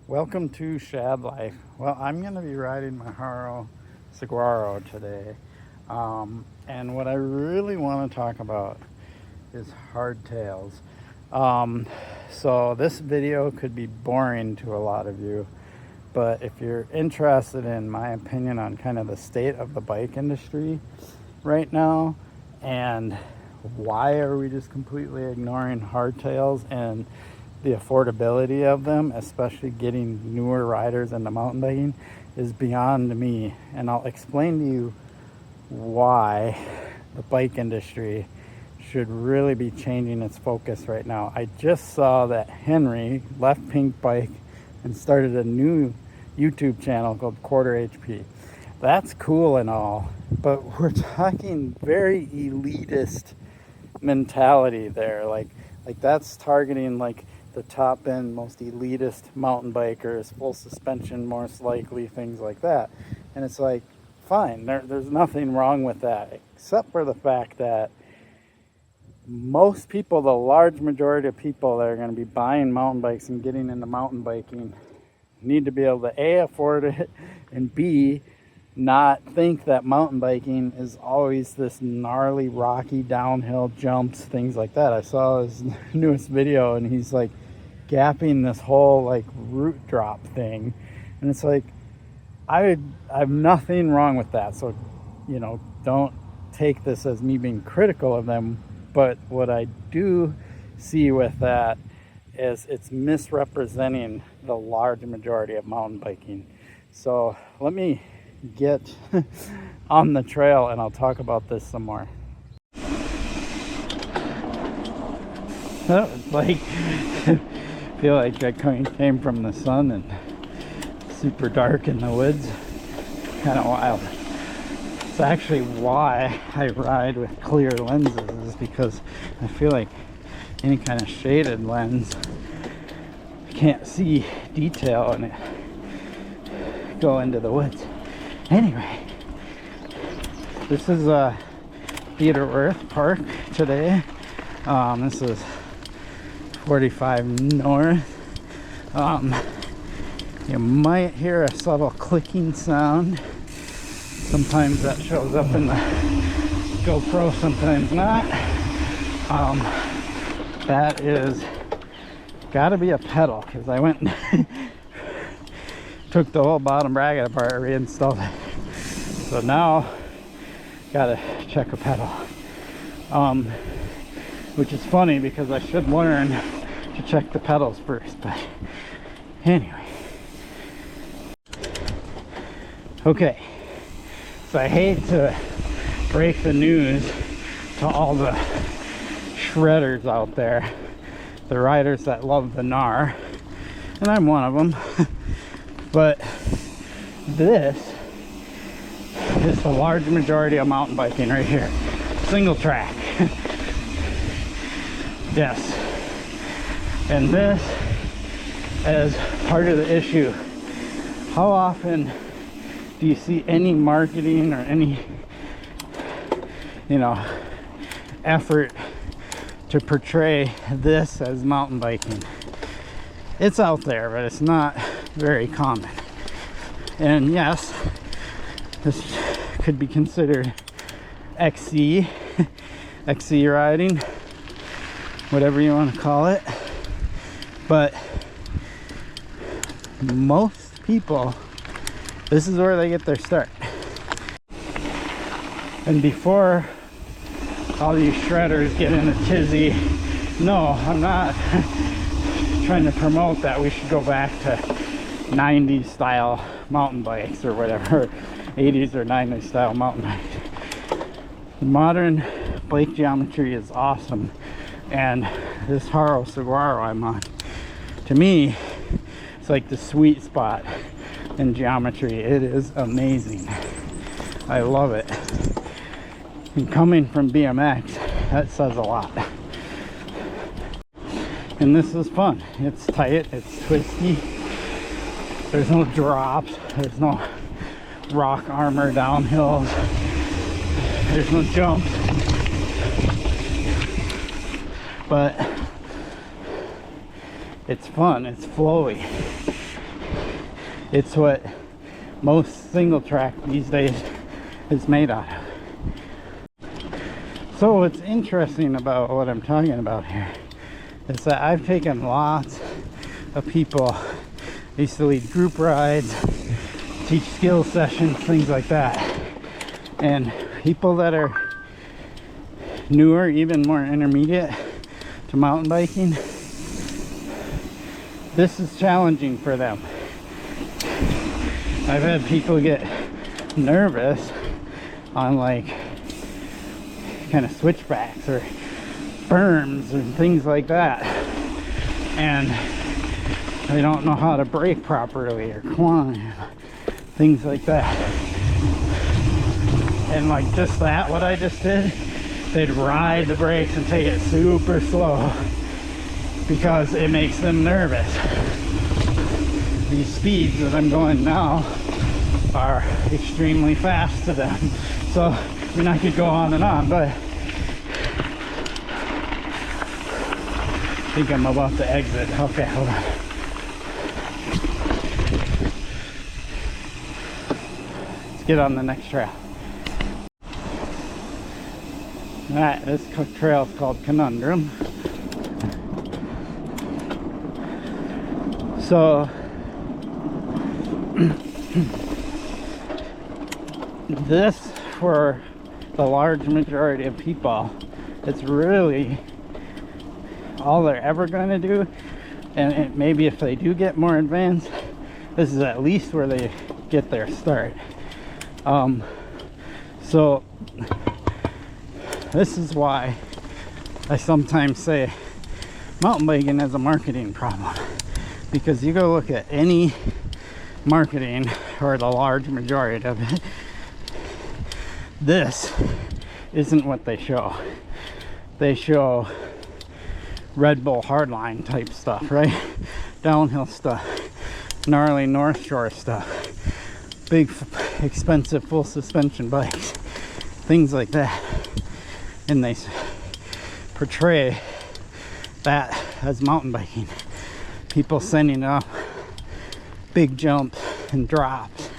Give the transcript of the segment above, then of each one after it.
Welcome to Shad Life. Well, I'm going to be riding my Haro Saguaro today. And what I really want to talk about is hardtails. So this video could be boring to a lot of you, but if you're interested in my opinion on kind of the state of the bike industry right now and why are we just completely ignoring hardtails and the affordability of them, especially getting newer riders into mountain biking, is beyond me. And I'll explain to you why the bike industry should really be changing its focus right now. I just saw that Henry left Pink Bike and started a new YouTube channel called Quarter HP. That's cool and all, but we're talking very elitist mentality there. Like that's targeting like the top end, most elitist mountain bikers, full suspension most likely, things like that. And it's like, fine, there's nothing wrong with that, except for the fact that most people, the large majority of people that are going to be buying mountain bikes and getting into mountain biking need to be able to A, afford it, and B, not think that mountain biking is always this gnarly, rocky downhill jumps, things like that. I saw his newest video and he's like gapping this whole like root drop thing, and it's like I have nothing wrong with that. So, you know, don't take this as me being critical of them. But what I do see with that is it's misrepresenting the large majority of mountain biking. So let me get on the trail and I'll talk about this some more. It's like I feel like I came from the sun and super dark in the woods. Kind of wild. It's actually why I ride with clear lenses, is because I feel like any kind of shaded lens, I can't see detail and it go into the woods. Anyway, this is Theodore Wirth Park today. This is 45 north. You might hear a subtle clicking sound. Sometimes that shows up in the GoPro, sometimes not. That is gotta be a pedal, because I went and took the whole bottom bracket apart, reinstalled it. So now gotta check a pedal. Which is funny because I should learn to check the pedals first, but anyway. Okay, so I hate to break the news to all the shredders out there, the riders that love the gnar, and I'm one of them. But this is the large majority of mountain biking right here. Single track. Yes. And this is part of the issue. How often do you see any marketing or any, you know, effort to portray this as mountain biking? It's out there, but it's not very common. And yes, this could be considered XC riding, whatever you want to call it. But most people, this is where they get their start. And before all these shredders get in a tizzy, no, I'm not trying to promote that we should go back to 90s style mountain bikes or whatever, 80s or 90s style mountain bikes. The modern bike geometry is awesome, and this Haro Saguaro I'm on, to me, it's like the sweet spot in geometry. It is amazing. I love it. And coming from BMX, that says a lot. And this is fun. It's tight, it's twisty. There's no drops, there's no rock armor downhills, there's no jumps. But it's fun, it's flowy. It's what most single track these days is made out of. So what's interesting about what I'm talking about here is that I've taken lots of people. I used to lead group rides, teach skill sessions, things like that. And people that are newer, even more intermediate to mountain biking, this is challenging for them. I've had people get nervous on like kind of switchbacks or berms and things like that, and they don't know how to brake properly or climb, things like that. And like just that, what I just did, they'd ride the brakes and take it super slow because it makes them nervous. These speeds that I'm going now are extremely fast to them. So I mean, I could go on and on, but I think I'm about to exit. Okay, hold on. Let's get on the next trail. Alright, this trail is called Conundrum. So this, for the large majority of people, it's really all they're ever going to do. And maybe if they do get more advanced, this is at least where they get their start. So this is why I sometimes say mountain biking is a marketing problem, because you go look at any marketing, or the large majority of it, this isn't what they show. They show Red Bull hardline type stuff, right? Downhill stuff, gnarly North Shore stuff, big expensive full suspension bikes, things like that. And they portray that as mountain biking. People sending up big jumps and drops.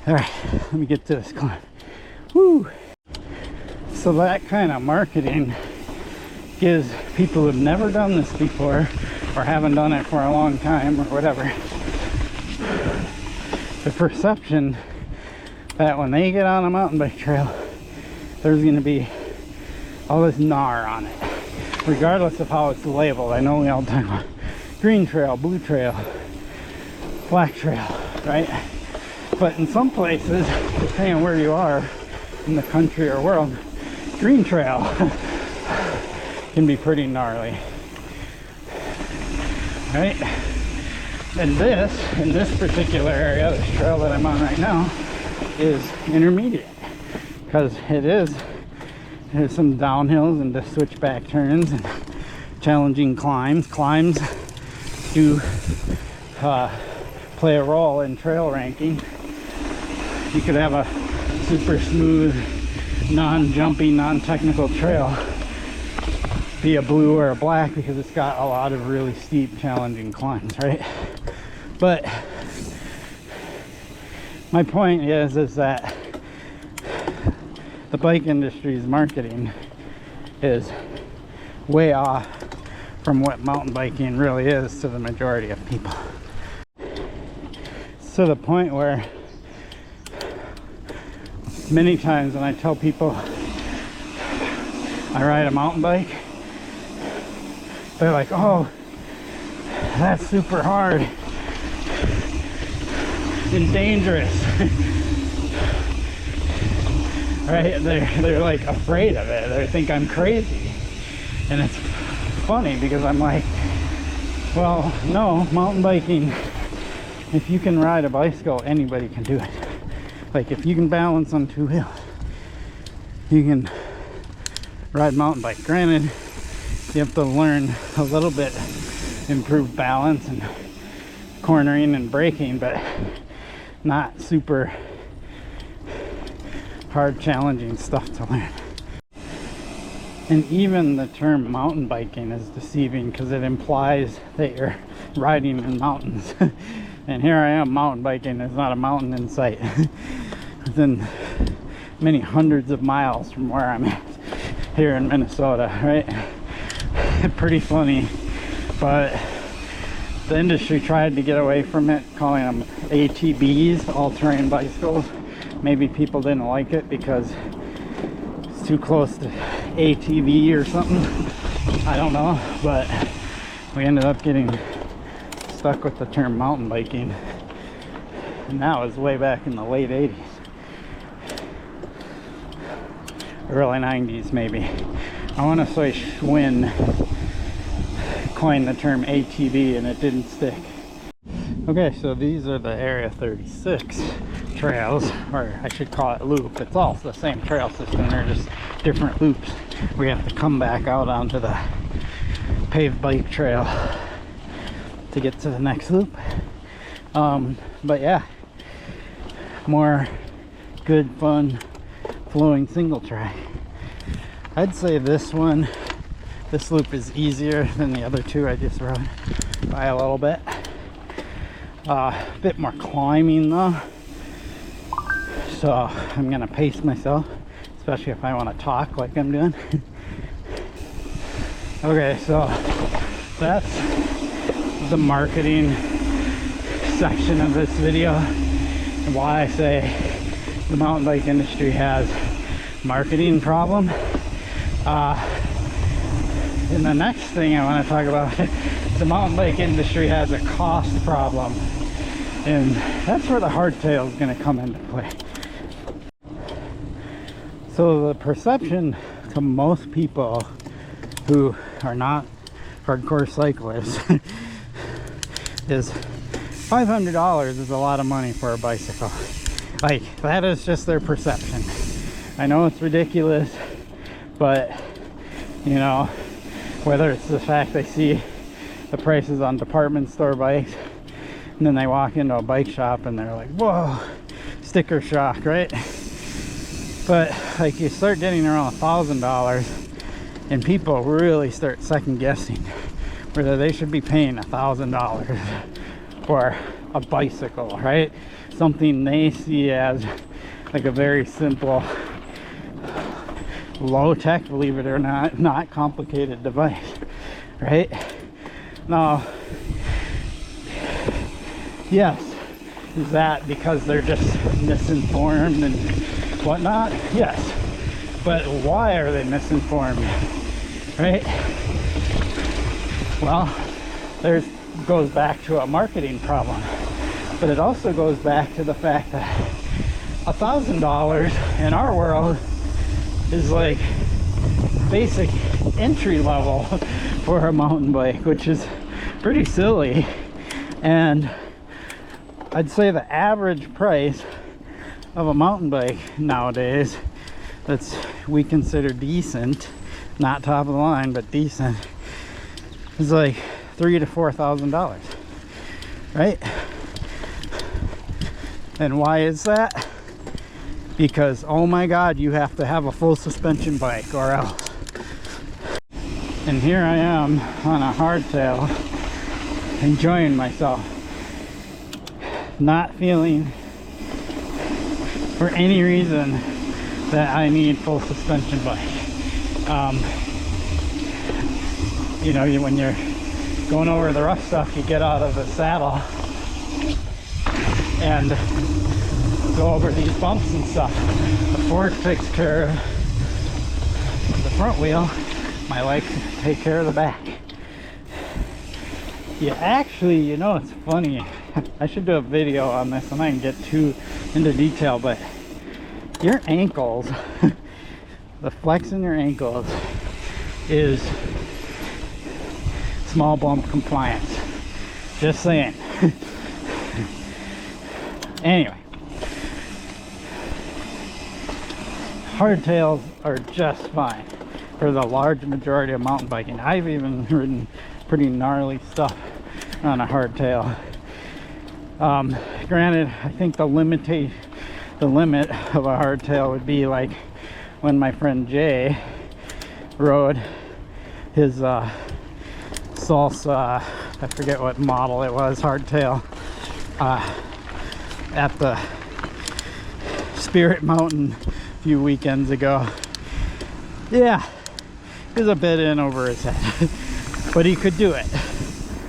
All right, let me get to this climb. Woo! So that kind of marketing gives people who've never done this before, or haven't done it for a long time, or whatever, the perception that when they get on a mountain bike trail, there's going to be all this gnar on it, regardless of how it's labeled. I know we all talk about green trail, blue trail, black trail, right? But in some places, depending on where you are in the country or world, green trail can be pretty gnarly, right? And in this particular area, this trail that I'm on right now, is intermediate, because there's some downhills and the switchback turns and challenging climbs. Climbs do play a role in trail ranking. You could have a super smooth, non-jumpy, non-technical trail be a blue or a black because it's got a lot of really steep, challenging climbs, right? But my point is that the bike industry's marketing is way off from what mountain biking really is to the majority of people. It's to the point where many times when I tell people I ride a mountain bike, they're like, oh, that's super hard and dangerous. Right? They're like afraid of it. They think I'm crazy. And it's funny because I'm like, well, no, mountain biking, if you can ride a bicycle, anybody can do it. Like if you can balance on two wheels, you can ride mountain bike. Granted, you have to learn a little bit, improve balance and cornering and braking, but not super hard, challenging stuff to learn. And even the term mountain biking is deceiving because it implies that you're riding in mountains. And here I am mountain biking. There's not a mountain in sight. Within many hundreds of miles from where I'm at here in Minnesota, right? Pretty funny. But the industry tried to get away from it, calling them ATBs, all-terrain bicycles. Maybe people didn't like it because it's too close to ATV or something. I don't know, but we ended up getting stuck with the term mountain biking. And that was way back in the late 80s. Early 90s maybe. I want to say Schwinn coined the term ATV and it didn't stick. Okay, so these are the Area 36 trails, or I should call it loop. It's all the same trail system, they're just different loops. We have to come back out onto the paved bike trail to get to the next loop. But yeah, more good, fun, flowing single track. I'd say this loop is easier than the other two I just rode by a little bit. A bit more climbing though, so I'm gonna pace myself, especially if I want to talk like I'm doing. Okay, so that's the marketing section of this video, and why I say the mountain bike industry has marketing problem. And the next thing I want to talk about, the mountain bike industry has a cost problem, and that's where the hardtail is going to come into play. So the perception to most people who are not hardcore cyclists is $500 is a lot of money for a bicycle. Like, that is just their perception. I know it's ridiculous, but you know, whether it's the fact they see the prices on department store bikes and then they walk into a bike shop and they're like, whoa, sticker shock, right? But like, you start getting around $1,000 and people really start second guessing whether they should be paying $1,000 for a bicycle, right? Something they see as like a very simple, low tech, believe it or not complicated device, right? Now, yes, is that because they're just misinformed and whatnot? Yes, but why are they misinformed, right? Well, there's goes back to a marketing problem, but it also goes back to the fact that $1,000 in our world is like basic entry level for a mountain bike, which is pretty silly. And I'd say the average price of a mountain bike nowadays that's we consider decent, not top of the line but decent, is like $3,000 to $4,000, right? And why is that? Because, oh my god, you have to have a full suspension bike or else. And here I am on a hardtail, enjoying myself, not feeling for any reason that I need full suspension bike. You know, when you're going over the rough stuff, you get out of the saddle and go over these bumps and stuff. The fork takes care of the front wheel, my legs take care of the back. Yeah, actually, you know, it's funny, I should do a video on this and I can get too into detail, but your ankles, the flex in your ankles is small bump compliance. Just saying. Anyway, hardtails are just fine for the large majority of mountain biking. I've even ridden pretty gnarly stuff on a hardtail. Granted, I think the limit of a hardtail would be like when my friend Jay rode his salsa, I forget what model it was, hardtail, at the Spirit Mountain a few weekends ago. Yeah, he was a bit in over his head, but he could do it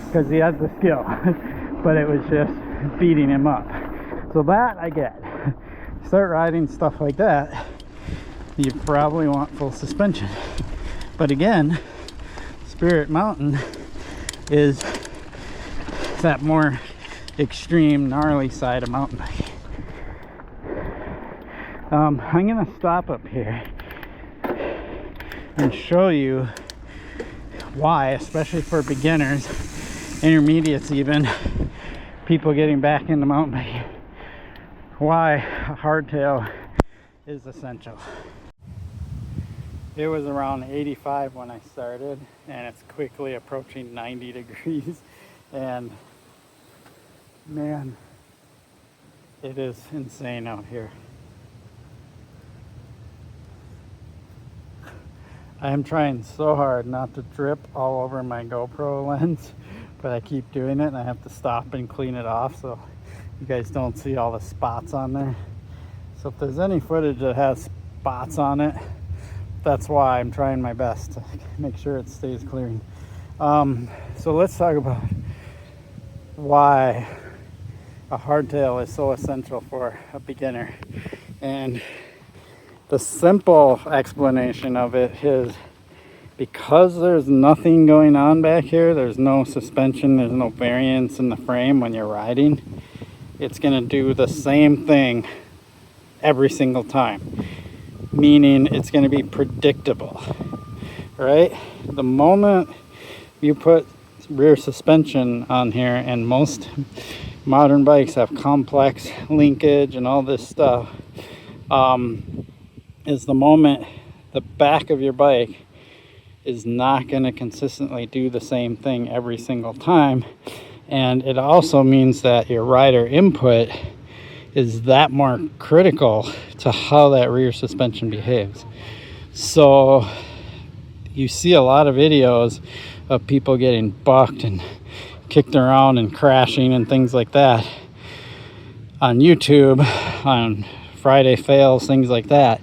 because he has the skill. But it was just beating him up. So that I get. Start riding stuff like that, you probably want full suspension. But again, Spirit Mountain is that more extreme, gnarly side of mountain biking. I'm gonna stop up here and show you why, especially for beginners, intermediates even, people getting back into mountain biking, why a hardtail is essential. It was around 85 when I started, and it's quickly approaching 90 degrees, and man, it is insane out here. I am trying so hard not to drip all over my GoPro lens, but I keep doing it, and I have to stop and clean it off so you guys don't see all the spots on there. So if there's any footage that has spots on it, that's why I'm trying my best to make sure it stays clean. So let's talk about why a hardtail is so essential for a beginner. And the simple explanation of it is because there's nothing going on back here, there's no suspension, there's no variance in the frame when you're riding, it's going to do the same thing every single time, meaning it's going to be predictable, right? The moment you put rear suspension on here, and most modern bikes have complex linkage and all this stuff, is the moment the back of your bike is not going to consistently do the same thing every single time. And it also means that your rider input is that more critical to how that rear suspension behaves. So you see a lot of videos of people getting bucked and kicked around and crashing and things like that on YouTube, on Friday fails, things like that.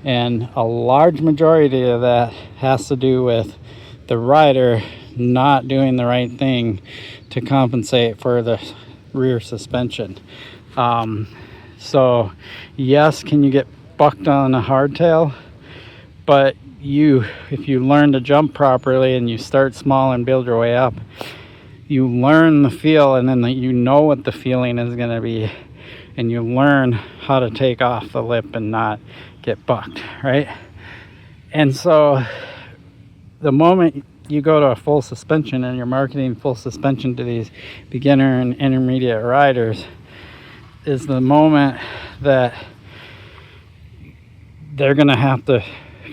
And a large majority of that has to do with the rider not doing the right thing to compensate for the rear suspension. So yes, can you get bucked on a hardtail? But if you learn to jump properly and you start small and build your way up, you learn the feel, and then you know what the feeling is going to be, and you learn how to take off the lip and not get bucked, right? And so the moment you go to a full suspension and you're marketing full suspension to these beginner and intermediate riders is the moment that they're going to have to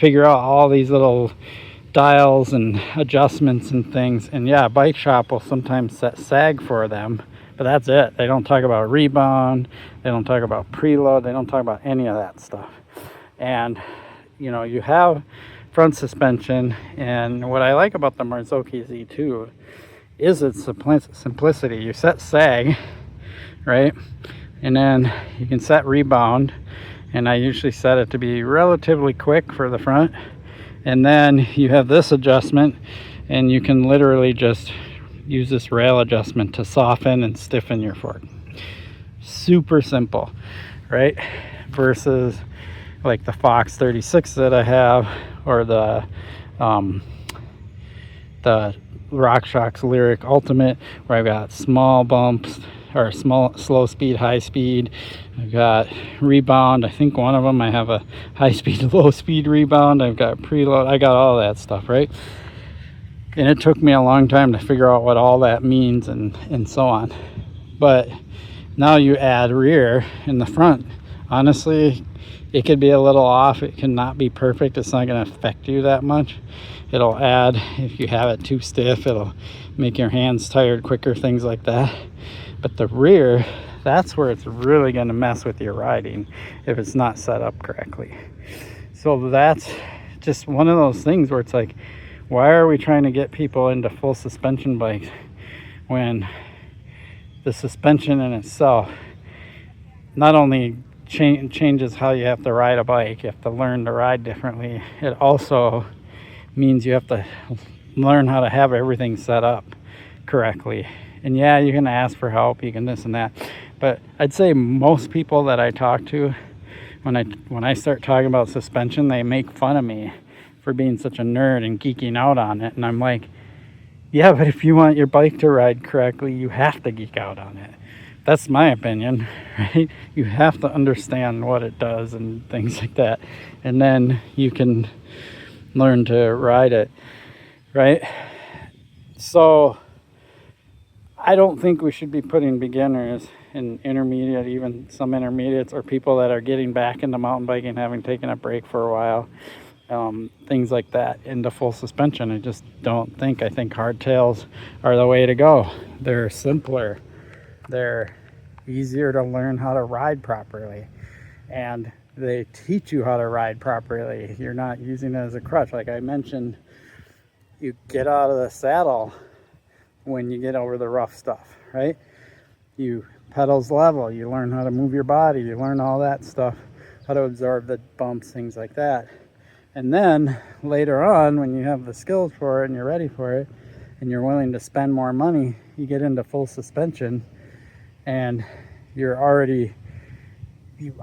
figure out all these little dials and adjustments and things. And yeah, bike shop will sometimes set sag for them, but that's it. They don't talk about rebound, they don't talk about preload, they don't talk about any of that stuff. And you know, you have front suspension, and what I like about the Marzocchi Z2 is its simplicity. You set sag, right, and then you can set rebound, and I usually set it to be relatively quick for the front, and then you have this adjustment, and you can literally just use this rail adjustment to soften and stiffen your fork. Super simple, right? Versus like the Fox 36 that I have, or the RockShox Lyric Ultimate, where I've got small bumps, or slow speed, high speed. I've got rebound. I think one of them I have a high speed, low speed rebound. I've got preload. I got all that stuff, right? And it took me a long time to figure out what all that means and so on. But now you add rear in the front. Honestly, it could be a little off. It cannot be perfect. It's not going to affect you that much. It'll add, if you have it too stiff, it'll make your hands tired quicker, things like that. But the rear, that's where it's really going to mess with your riding if it's not set up correctly. So that's just one of those things where it's like, why are we trying to get people into full suspension bikes when the suspension in itself not only changes how you have to ride a bike, you have to learn to ride differently, it also means you have to learn how to have everything set up correctly. And yeah, you can ask for help, you can this and that, but I'd say most people that I talk to, when I start talking about suspension, they make fun of me for being such a nerd and geeking out on it. And I'm like, yeah, but if you want your bike to ride correctly, you have to geek out on it. That's my opinion, right? You have to understand what it does and things like that, and then you can learn to ride it, right? So I don't think we should be putting beginners and intermediate, even some intermediates, or people that are getting back into mountain biking, having taken a break for a while, things like that, into full suspension. I just don't think. I think hardtails are the way to go. They're simpler. They're easier to learn how to ride properly. And they teach you how to ride properly. You're not using it as a crutch. Like I mentioned, you get out of the saddle when you get over the rough stuff, right? You pedals level, you learn how to move your body, you learn all that stuff, how to absorb the bumps, things like that. And then later on, when you have the skills for it and you're ready for it and you're willing to spend more money, you get into full suspension and you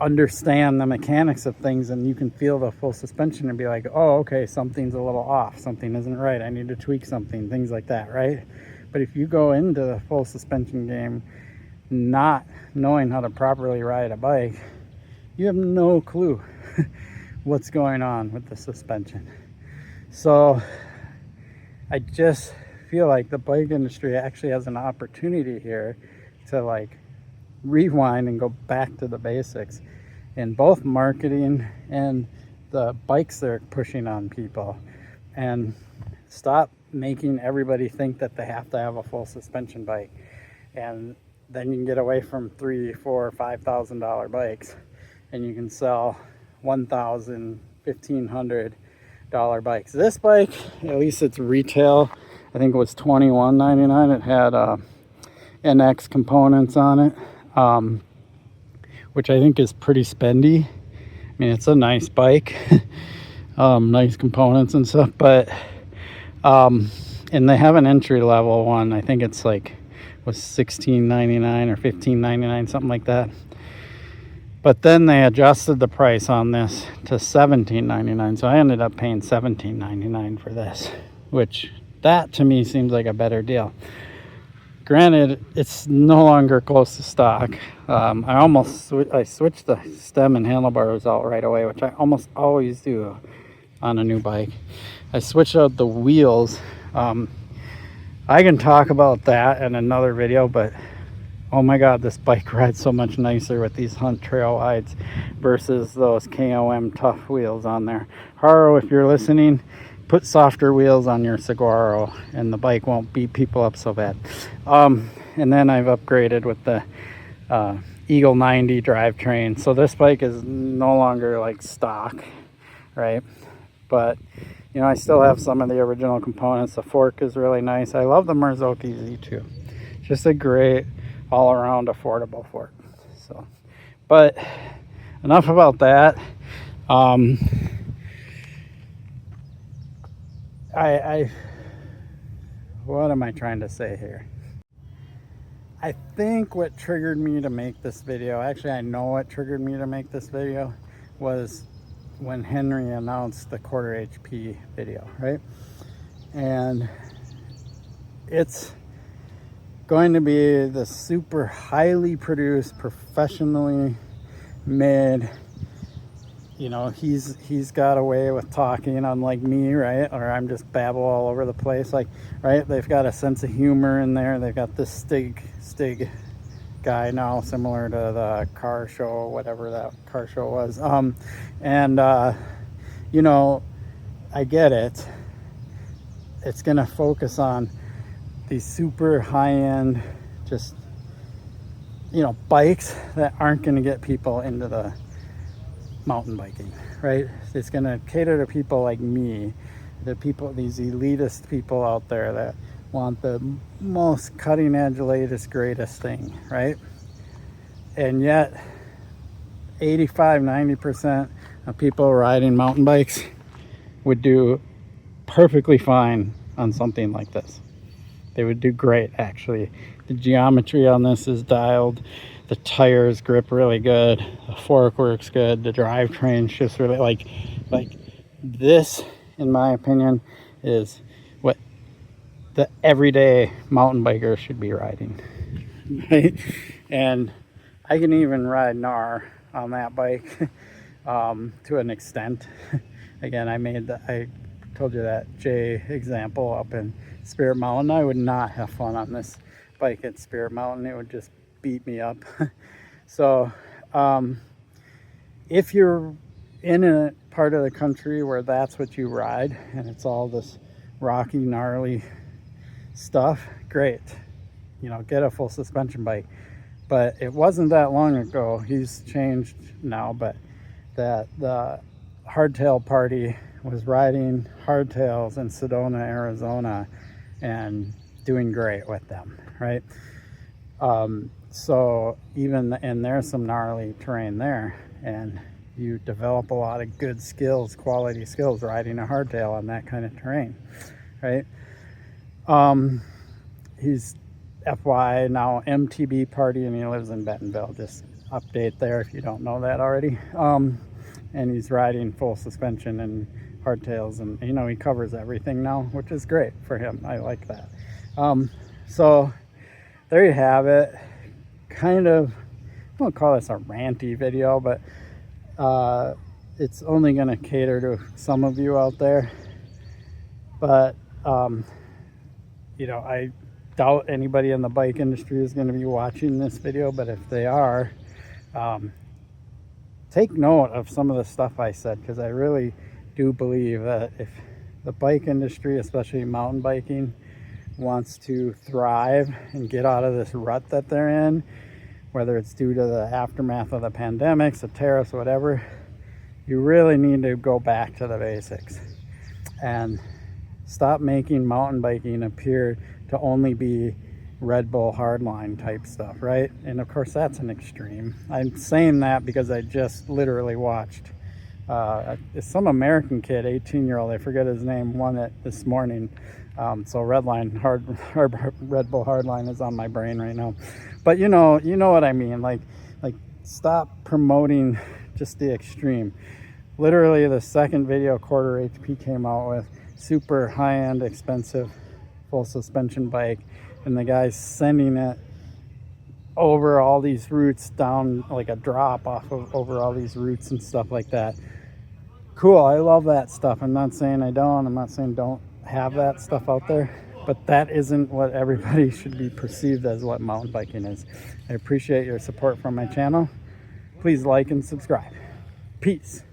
understand the mechanics of things, and you can feel the full suspension and be like, oh, okay, something's a little off, something isn't right, I need to tweak something, things like that, right? But if you go into the full suspension game not knowing how to properly ride a bike, you have no clue what's going on with the suspension. So I just feel like the bike industry actually has an opportunity here to like rewind and go back to the basics in both marketing and the bikes they're pushing on people, and stop making everybody think that they have to have a full suspension bike. And then you can get away from $3,000, $4,000, $5,000 bikes, and you can sell $1,000, $1,500 bikes. This bike, at least its retail, I think it was $21.99. It had NX components on it, which I think is pretty spendy. I mean, it's a nice bike, nice components and stuff, but and they have an entry level one. I think it's like was $16.99 or $15.99, something like that. But then they adjusted the price on this to $17.99, so I ended up paying $17.99 for this, which that to me seems like a better deal. Granted, it's no longer close to stock. I switched the stem and handlebars out right away, which I almost always do on a new bike. I switched out the wheels. I can talk about that in another video, but oh my god, this bike rides so much nicer with these Hunt Trail Wides versus those KOM Tough wheels on there. Haro, if you're listening, put softer wheels on your Saguaro and the bike won't beat people up so bad. And then I've upgraded with the Eagle 90 drivetrain. So this bike is no longer like stock, right? But you know, I still have some of the original components. The fork is really nice. I love the Marzocchi Z2. Just a great all-around affordable fork. So, but enough about that. What am I trying to say here? I think what triggered me to make this video, actually I know what triggered me to make this video, was when Henry announced the quarter HP video, right? And it's going to be the super highly produced, professionally made, you know, he's got away with talking, unlike me, right? Or I'm just babble all over the place, like, right? They've got a sense of humor in there. They've got this Stig guy now, similar to the car show, whatever that car show was. You know, I get it. It's gonna focus on these super high-end, just, you know, bikes that aren't gonna get people into the mountain biking, right? It's going to cater to people like me, the people, these elitist people out there that want the most cutting edge, latest, greatest thing, right? And yet 85-90% of people riding mountain bikes would do perfectly fine on something like this. They would do great, actually. The geometry on this is dialed, the tires grip really good, the fork works good, the drivetrain's just really like this, in my opinion, is what the everyday mountain biker should be riding, right? And I can even ride gnar on that bike to an extent. Again, I told you that J example up in Spirit Mountain. I would not have fun on this bike at Spirit Mountain. It would just beat me up. So if you're in a part of the country where that's what you ride and it's all this rocky, gnarly stuff, great, you know, get a full suspension bike. But it wasn't that long ago, he's changed now, but that the hardtail party was riding hardtails in Sedona, Arizona, and doing great with them, right? So even, and there's some gnarly terrain there, and you develop a lot of good skills, quality skills, riding a hardtail on that kind of terrain, right? He's FY now MTB party, and he lives in Bentonville. Just update there if you don't know that already. And he's riding full suspension and hardtails, and you know, he covers everything now, which is great for him. I like that. So there you have it. Kind of, I won't call this a ranty video, but it's only going to cater to some of you out there. But you know, I doubt anybody in the bike industry is going to be watching this video, but if they are, take note of some of the stuff I said, because I really do believe that if the bike industry, especially mountain biking, wants to thrive and get out of this rut that they're in, whether it's due to the aftermath of the pandemics, the tariffs, whatever, you really need to go back to the basics and stop making mountain biking appear to only be Red Bull hardline type stuff, right? And of course that's an extreme. I'm saying that because I just literally watched some American kid, 18-year-old, I forget his name, won it this morning. So Red Bull hardline is on my brain right now. But you know what I mean. Like stop promoting just the extreme. Literally the second video Quarter HP came out with, super high-end, expensive full suspension bike, and the guy's sending it over all these routes, down like a drop off of over all these routes and stuff like that. Cool, I love that stuff. I'm not saying I don't. I'm not saying don't have that stuff out there, but that isn't what everybody should be perceived as what mountain biking is. I appreciate your support from my channel. Please like and subscribe. Peace.